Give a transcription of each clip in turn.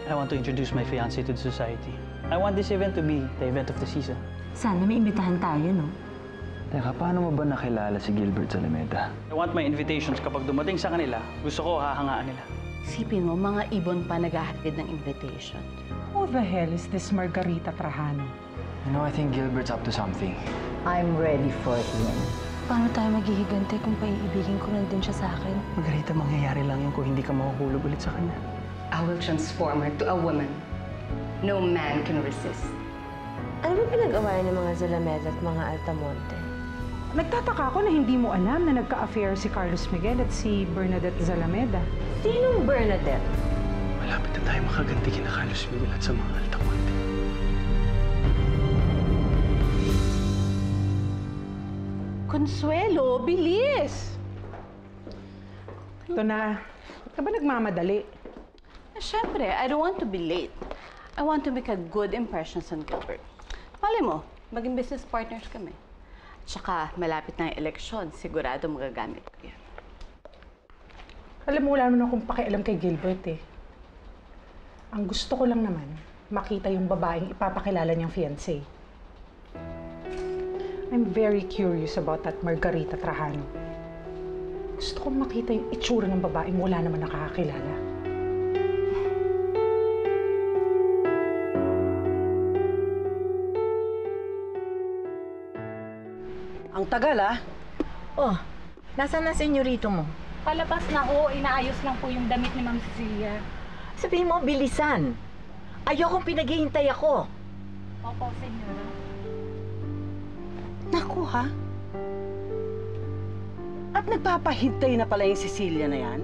I want to introduce my fiancé to the society. I want this event to be the event of the season. Sana may imbitahan tayo, no? Teka, paano mo ba nakilala si Gilbert Zalameda? I want my invitations kapag dumating sa kanila, gusto ko hahangaan nila. Isipin mo, mga ibon pa naghahatid ng invitation. Who the hell is this Margarita Trajano? You know, I think Gilbert's up to something. I'm ready for him. Paano tayo maghihigante kung paiibigin ko lang din siya sa akin? Margarita, mangyayari lang yun kung hindi ka mahuhulog ulit sa kanya. I will transform her to a woman. No man can resist. Ano ba pinag-awayan ng mga Zalameda at mga Altamonte? Nagtataka ako na hindi mo alam na nagka-affair si Carlos Miguel at si Bernadette Zalameda. Sinong Bernadette? Malapit na tayo makaganti kina Carlos Miguel at sa mga Altamonte. Consuelo, bilis! Ito na. Ba't ka ba nagmamadali? Siyempre, I don't want to be late. I want to make a good impression on Gilbert. Mali mo, maging business partners kami. Tsaka, malapit na yung eleksyon, sigurado magagamit ko yan. Alam mo, wala naman akong pakialam kay Gilbert eh. Ang gusto ko lang naman, makita yung babaeng ipapakilala niyang fiancé. I'm very curious about that Margarita Trajano. Gusto kong makita yung itsura ng babaeng wala naman nakakakilala. Ang tagal, ah. Oh, nasaan na senyorito mo? Palabas na ho, inaayos lang po yung damit ni Ma'am Cecilia. Sabihin mo, bilisan. Ayokong pinaghihintay ako. Opo, senyora. Naku, ha? At nagpapahintay na pala yung Cecilia na yan?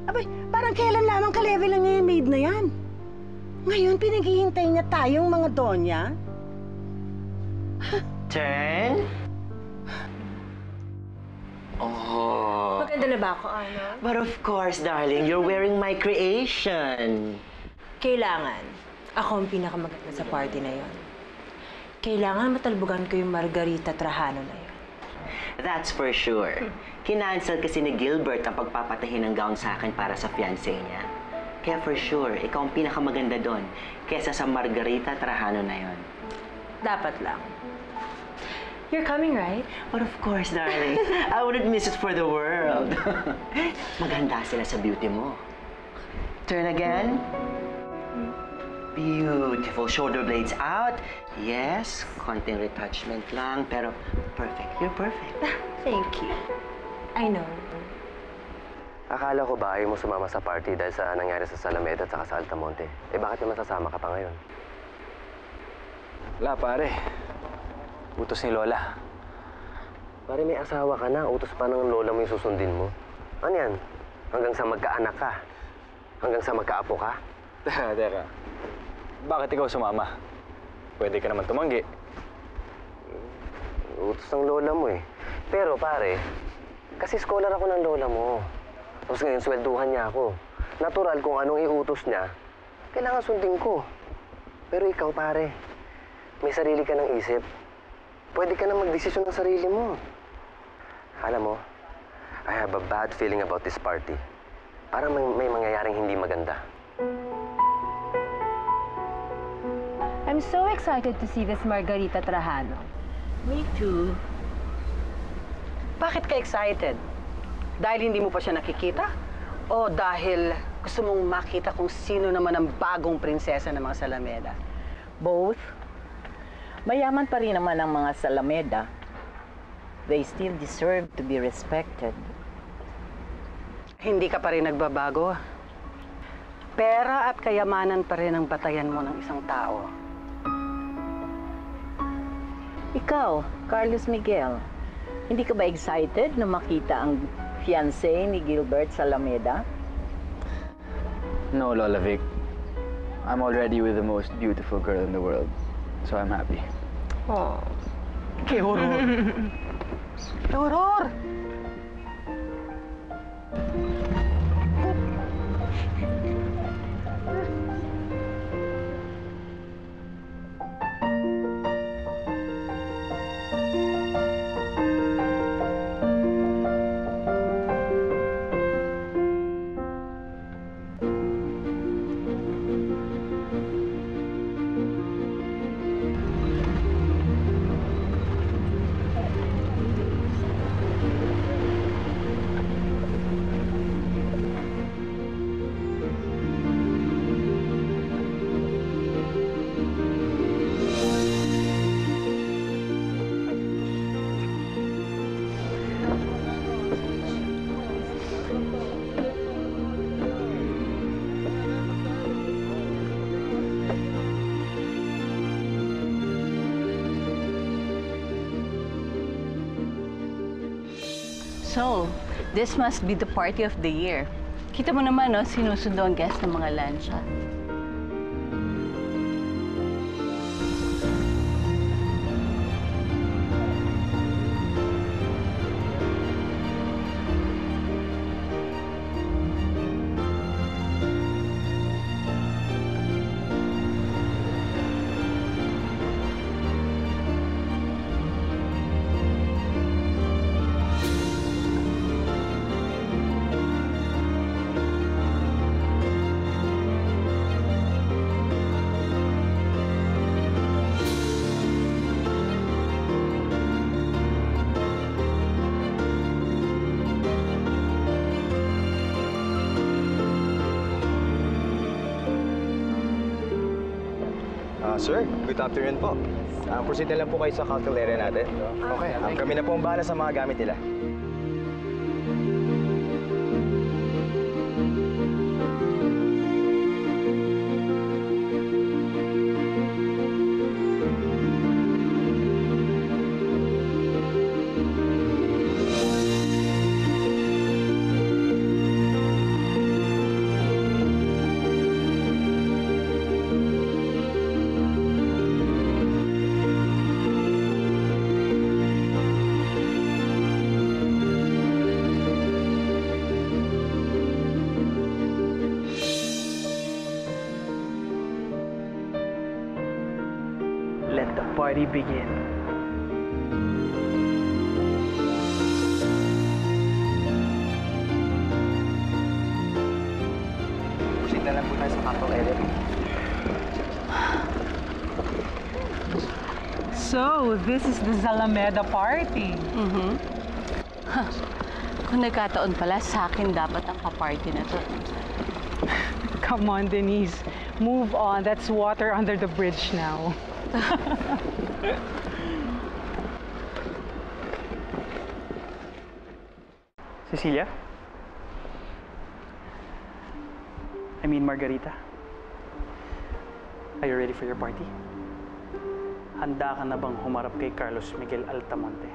Abay, parang kailan lamang ka-level lang niya yung maid na yan. Ngayon, pinaghihintay niya tayong mga donya? Turn? Oh. Maganda na ba ako, ano? But of course, darling, you're wearing my creation. Kailangan. Ako ang pinakamaganda sa party na yon. Kailangan matalbogan ko yung Margarita Trajano na yon. That's for sure. Kinancel kasi ni Gilbert ang pagpapatahin ng gown sa akin para sa fiancé niya. Kaya for sure, ikaw ang pinakamaganda doon kesa sa Margarita Trajano na yon. Dapat lang. You're coming, right? But of course, darling. I wouldn't miss it for the world. Maganda sila sa beauty mo. Turn again. Beautiful. Shoulder blades out. Yes, konting retouchment lang, pero perfect. You're perfect. Thank you. I know. Akala ko ba ayaw mo sumama sa party dahil sa nangyari sa Zalameda at saka sa Altamonte? Eh bakit naman sasama ka pa ngayon? Wala, pare. Utos ni Lola. Pare, may asawa ka na. Utos pa ng lola mo yung susundin mo. Ano yan? Hanggang sa magkaanak ka? Hanggang sa magkaapo ka? Teka. Bakit ikaw sumama? Pwede ka naman tumanggi. Utos ng lola mo eh. Pero pare, kasi scholar ako ng lola mo. Tapos ngayon, swelduhan niya ako. Natural kung anong iutos niya, kailangan sundin ko. Pero ikaw pare, may sarili ka ng isip. Pwede ka na magdesisyon ng sarili mo. Alam mo, I have a bad feeling about this party. Parang may mangyayaring hindi maganda. I'm so excited to see this Margarita Trajano. Me too. Bakit ka excited? Dahil hindi mo pa siya nakikita? O dahil gusto mong makita kung sino naman ang bagong prinsesa ng mga Zalameda? Both. Mayaman pa rin naman ang mga Zalameda. They still deserve to be respected. Hindi ka pa rin nagbabago. Pera at kayamanan pa rin ang batayan mo ng isang tao. Ikaw, Carlos Miguel, hindi ka ba excited na makita ang fiancé ni Gilbert Zalameda? No, Lola Vic. I'm already with the most beautiful girl in the world. So I'm happy. Oh. ¡Qué horror! ¡Qué horror! So, this must be the party of the year. Kita mo naman, no, sinusundo ang guest ng mga lansya. Sir, good afternoon po. Proceed na lang po kayo sa cocktail area natin. Okay, kami na po ang bahala sa mga gamit nila. Let the party begin. Proceed na lang po tayo sa cocktail area. So, this is the Zalameda party. Kung nagkataon pala, sa akin dapat ang pa-party na to. Come on, Denise. Move on. That's water under the bridge now. Cecilia? I mean, Margarita. Are you ready for your party? Handa ka na bang humarap kay Carlos Miguel Altamonte?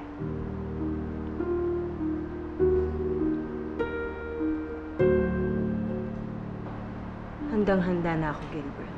Handang-handa na ako, Gilbert.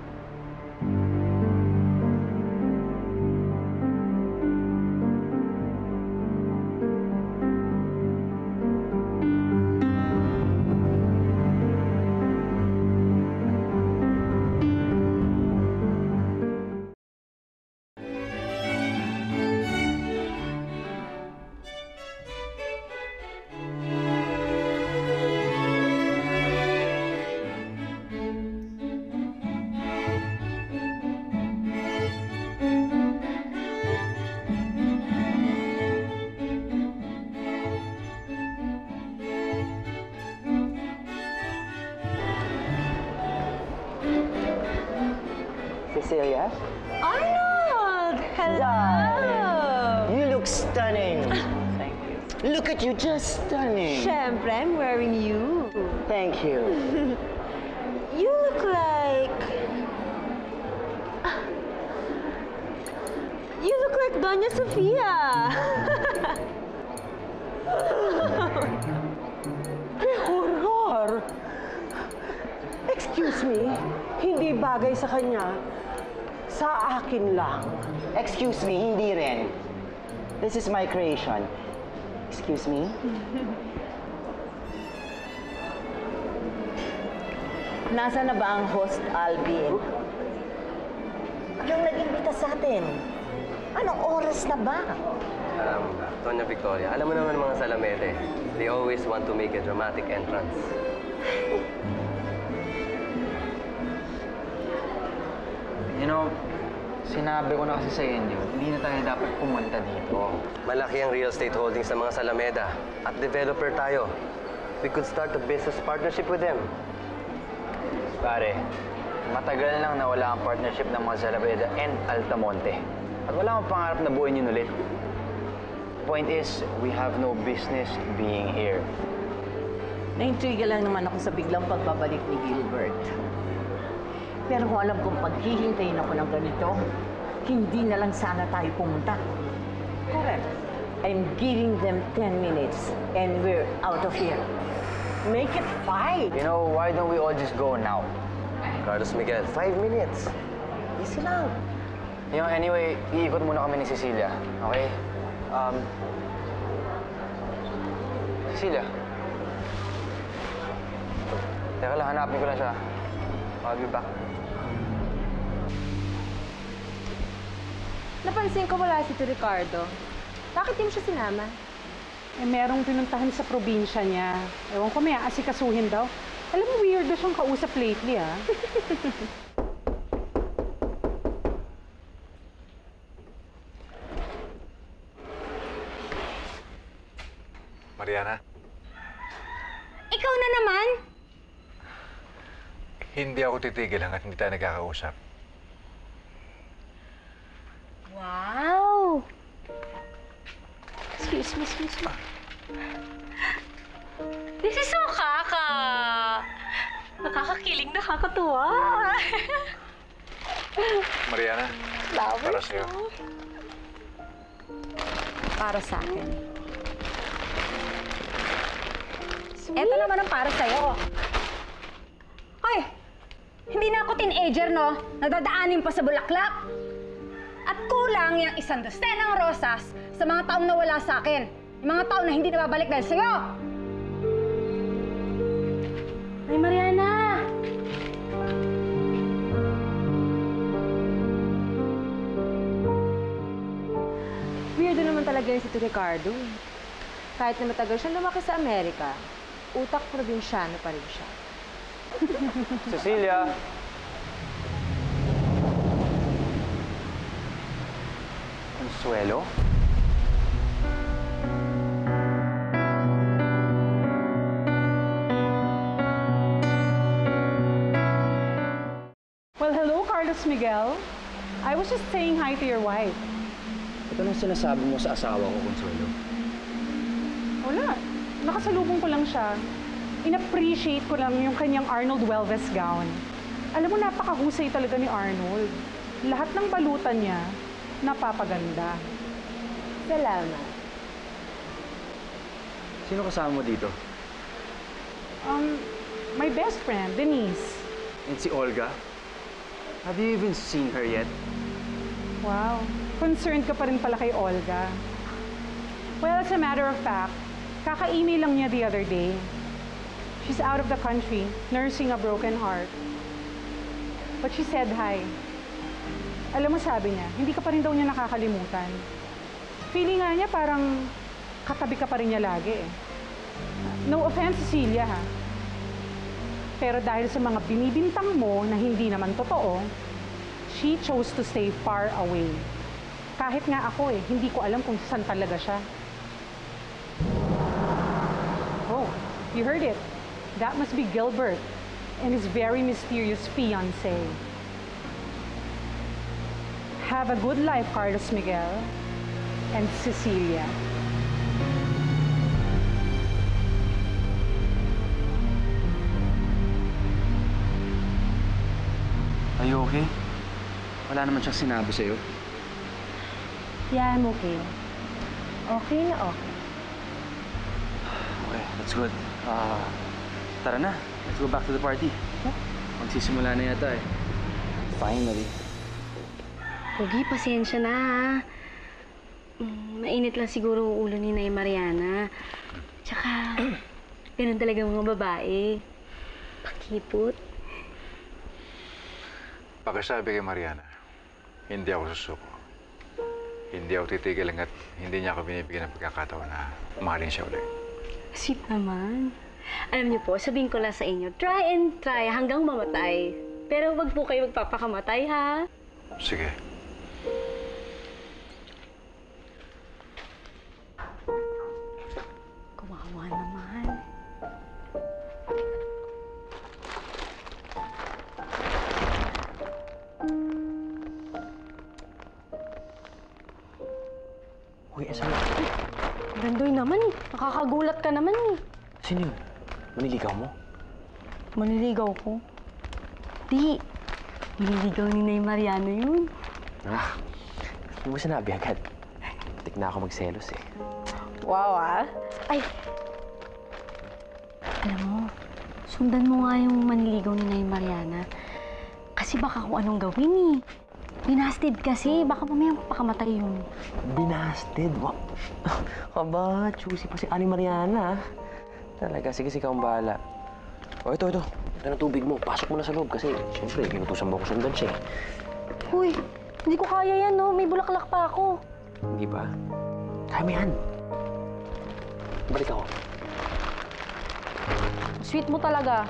Cecilia? Arnold! Hello! You look stunning. Thank you. Look at you, just stunning. Siyempre, I'm wearing you. Thank you. You look like... You look like Doña Sofia. ¡Qué horror! Excuse me, hindi bagay sa kanya. Sa akin lang. Excuse me, hindi rin. This is my creation. Excuse me? Nasa na ba ang host, Alvin? Yung nag-imbita sa atin. Anong oras na ba? Doña Victoria, alam mo naman mga Salamete, they always want to make a dramatic entrance. You know, sinabi ko na kasi sa inyo, hindi na tayo dapat pumunta dito. Malaki ang real estate holdings ng mga Salameda at developer tayo. We could start a business partnership with them. Pare, matagal nang nawala ang partnership ng mga Zalameda and Altamonte. At wala akong pangarap na buuin yun ulit. Point is, we have no business being here. Naintriga lang naman ako sa biglang pagbabalik ni Gilbert. Pero kung alam kong paghihintayin ako ng ganito, hindi na lang sana tayo pumunta. Correct. I'm giving them 10 minutes and we're out of here. Make it 5. You know, why don't we all just go now? Carlos Miguel, 5 minutes. Easy lang. You know, anyway, iikot muna kami ni Cecilia, okay? Cecilia. Teka lang, hanapin ko lang siya. I'll be back. Napansin ko wala si Ricardo. Bakit di mo siya sinama? Eh, merong pinuntahan sa probinsya niya. Ewan ko, may aasikasuhin daw. Alam mo, weirdo siyang kausap lately, ah. Mariana, Ikaw na naman? hindi ako titigil hanggat hindi tayo nagkakausap. Wow! Excuse me. This is so nakakakilig, nakakatuwa. Mariana, para sa'yo. Para sa akin. Eto naman ang para sa'yo. Hoy! Hindi na ako teenager, no? Nadadaanin pa sa bulaklak. At kulang yung 100 rosas sa mga taong nawala sa akin. Yung mga taong na hindi nababalik dahil sa'yo. Ay, Mariana! Weirdo naman talaga yun si Ricardo. Kahit na matagal siya lumaki sa Amerika, utak probinsyano pa rin siya. Cecilia! Consuelo? Well, hello, Carlos Miguel. I was just saying hi to your wife. Ito nang sinasabi mo sa asawa ko, Consuelo. Wala. Nakasalubong ko lang siya. In-appreciate ko lang yung kanyang Arnold Welves gown. Alam mo, napakahusay talaga ni Arnold. Lahat ng balutan niya, napapaganda. Salamat. Sino kasama mo dito? My best friend, Denise. And si Olga? Have you even seen her yet? Wow. Concerned ka pa rin pala kay Olga. Well, as a matter of fact, kaka-email lang niya the other day. She's out of the country, nursing a broken heart. But she said hi. Alam mo, sabi niya, hindi ka pa rin daw niya nakakalimutan. Feeling nga niya parang katabi ka pa rin niya lagi eh. No offense, Cecilia, ha? Pero dahil sa mga binibintang mo na hindi naman totoo, she chose to stay far away. Kahit nga ako eh, hindi ko alam kung saan talaga siya. Oh, you heard it. That must be Gilbert and his very mysterious fiancé. Have a good life, Carlos Miguel and Cecilia. Are you okay? Wala naman siyang sinabi sa'yo. Yeah, I'm okay. Okay na okay. Okay, that's good. Tara na. Let's go back to the party. Magsisimula na yata eh. Finally. Pogi, pasensya na ha. Mainit lang siguro ang ulo ni Nay Mariana. Tsaka, ganun talaga mga babae. Pakipot. Pagkasabi kay Mariana, hindi ako susuko. Hindi ako titigil hanggat hindi niya ako binibigyan ng pagkakataon na mahalin siya ulit. Sweet naman. Alam niyo po, sabihin ko lang sa inyo, try and try hanggang mamatay. Pero wag po kayo magpapakamatay, ha? Sige. Kawawa naman. Uy, asan na? Gandoy naman eh. Nakakagulat ka naman eh. Sino yun? Maniligaw mo? Maniligaw ko? Di. Maniligaw ni Nay Mariana yun. Hindi mo sinabi agad. muntik na ako magselos eh. Wow, ah. Ay! Alam mo, sundan mo nga yung manliligaw ni Nay Mariana. Kasi baka kung anong gawin eh. Binasted kasi, baka mamaya pakamatay yun. Binasted? Wow. Aba, choosy pa si Ani Mariana. Talaga, sige, ikaw ang bahala. O, ito. Ito na tubig mo. Pasok mo na sa loob kasi, siyempre, kinutusan mo ako sundan siya eh. Uy, hindi ko kaya yan, no? May bulaklak pa ako. Hindi ba? Kaya mo yan. Balik ako. Sweet mo talaga.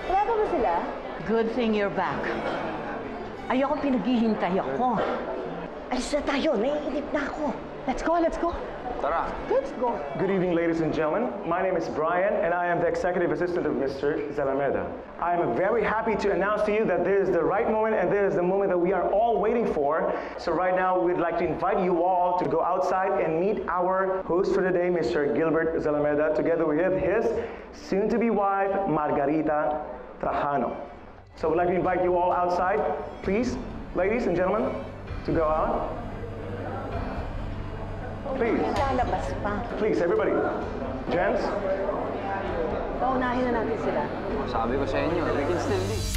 Wala pa ba sila? Good thing you're back. Ayoko pinaghihintay ako. Alis na tayo, naiinip na ako. Let's go, let's go. Tara. Let's go. Good evening, ladies and gentlemen. My name is Brian, and I am the executive assistant of Mr. Zalameda. I am very happy to announce to you that this is the right moment, and this is the moment that we are all waiting for. So right now, we'd like to invite you all to go outside and meet our host for the day, Mr. Gilbert Zalameda, together with his soon-to-be wife, Margarita Trajano. So we'd like to invite you all outside, please, ladies and gentlemen, to go out. Please. Lalabas pa. Please, everybody. Gents. Paunahin na natin sila. Sabi ko sa inyo, we can still leave.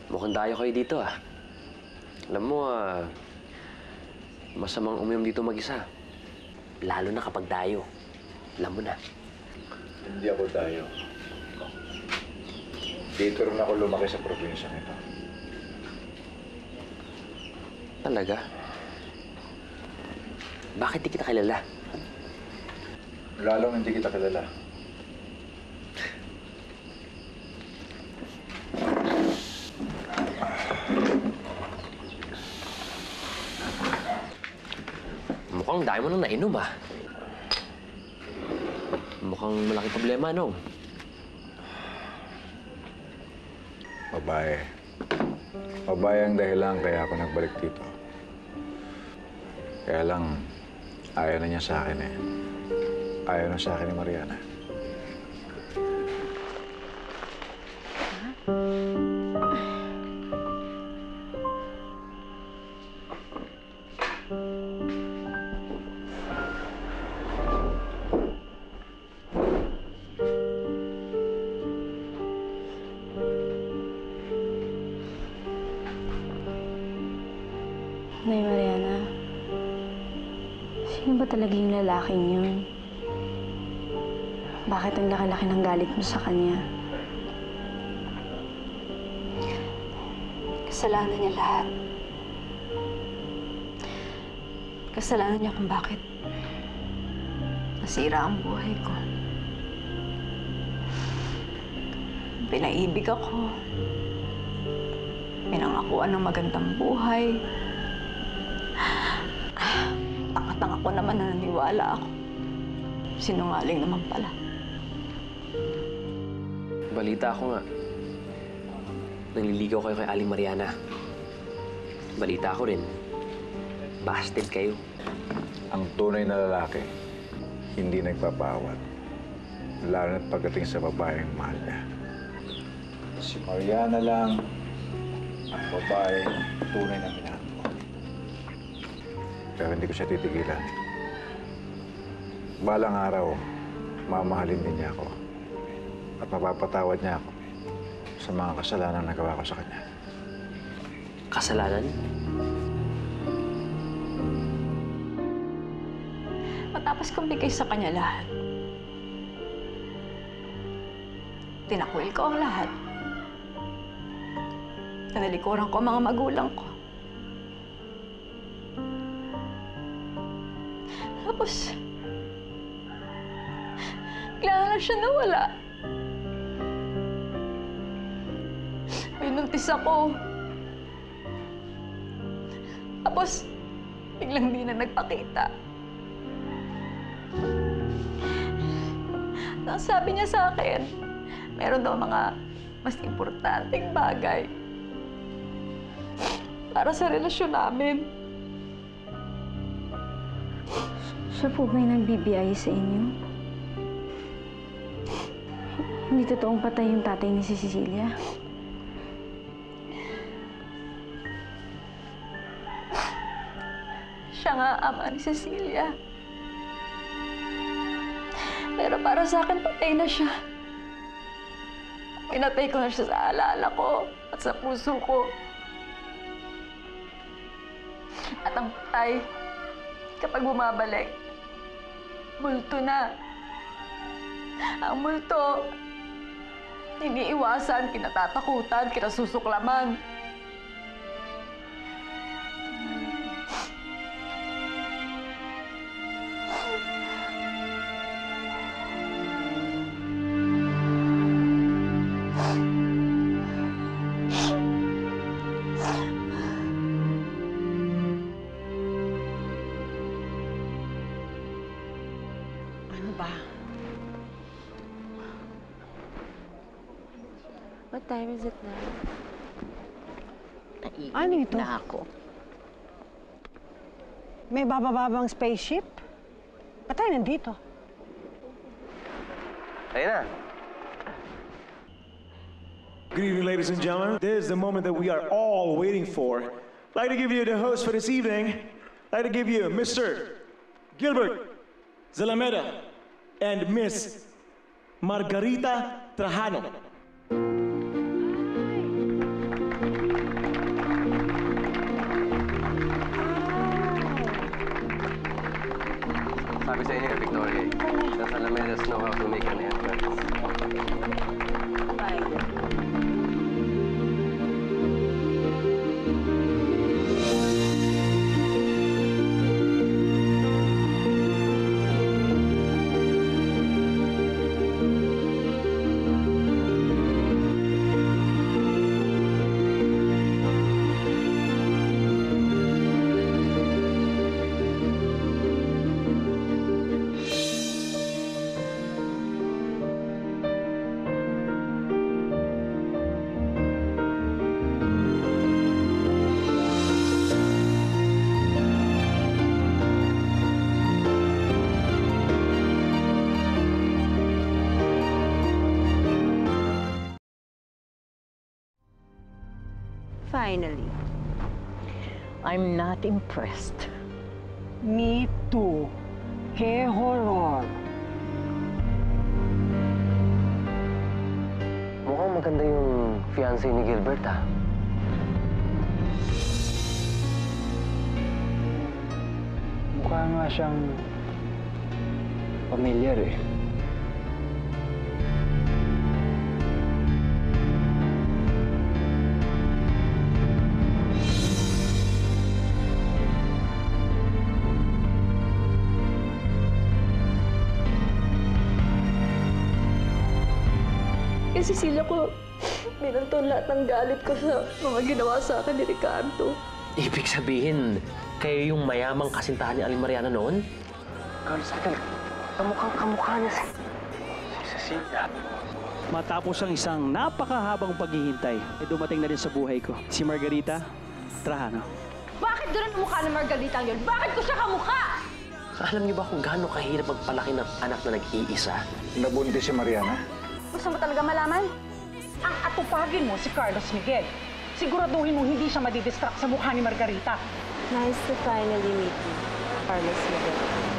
Mukhang dayo kayo dito ah. Alam mo masamang uminom dito mag-isa. Lalo na kapag dayo. Alam mo na. Hindi ako dayo. Dito rin ako lumaki sa probinsya nito. Talaga? Bakit di kita kilala? Lalong hindi kita kilala. Mukhang dahil mo nang nainom ah. Mukhang malaking problema, no? Babae. Babae ang dahilan kaya ako nagbalik dito. Kaya lang, ayaw na niya sa akin eh. Ayaw na sa akin ni Mariana. Nay Mariana, sino ba talaga yung lalaking yun? Bakit ang laki-laki ng galit mo sa kanya? Kasalanan niya lahat. Kasalanan niya kung bakit nasira ang buhay ko. Pinaibig ako. Pinangakuan ng magandang buhay. Tanga-tanga ko naman na naniwala ako. Sinungaling naman pala. Balita ko nga. Nanliligaw kayo kay Aling Mariana. Balita ko rin. Busted kayo. Ang tunay na lalaki, hindi nagpapawat. Lalo na't pagdating sa babaeng mahal niya. Si Mariana lang ang babae tunay na minahal ko. Pero hindi ko siya titigilan. Balang araw, mamahalin din niya ako. At mapapatawad niya ako sa mga kasalanan na nagawa ko sa kanya. Kasalanan? Matapos kong bigay sa kanya lahat, tinakwil ko ang lahat. Nalikuran ko ang mga magulang ko. Tapos, bigla lang siya nawala. Pinuntis ako. Tapos, biglang di na nagpakita. Ang sabi niya sa akin, meron daw mga mas importanteng bagay para sa relasyon namin. Siya po ba yung nagbibiyaya sa inyo? Hindi totoong patay yung tatay ni si Cecilia? Siya nga ama ni Cecilia. Pero para sa akin, patay na siya. Pinatay ko na siya sa alaala ko at sa puso ko. At ang patay, kapag bumabalik, multo na. Ang multo, iniiwasan, kinatatakutan, kinasusuklaman. Ano ba? What time is it now? Ano ito? Na ako. May babababang spaceship? Ba't tayo nandito? Ayun na. Good evening, ladies and gentlemen. This is the moment that we are all waiting for. I'd like to give you the host for this evening. I'd like to give you Mr. Gilbert Zalameda and Miss Margarita Trajano. Sabi sa inyo, Victoria, the Alamedas know how to make an entrance. Finally. I'm not impressed. Me too. Que horror. Mukhang maganda yung fiancé ni Gilbert, ah. Mukha nga siyang pamilyar eh. Kay Cecilia ko, binanton lahat ng galit ko sa mga ginawa sa akin ni Ricardo. Ibig sabihin, kayo yung mayamang kasintahan ni Aling Mariana noon? Carl, sakal. Kamukhang-kamukha niya si Cecilia. Matapos ang isang napakahabang paghihintay, dumating na rin sa buhay ko, si Margarita Trajano. Bakit doon ang mukha ng Margarita yun? Bakit ko siya kamukha? Alam niyo ba kung gaano kahirap magpalaki ng anak na nag-iisa? Nabuntis si Mariana? Gusto mo talaga malaman? Ang atupagin mo si Carlos Miguel. Siguraduhin mo hindi siya madidistract sa mukha ni Margarita. Nice to finally meet you, Carlos Miguel.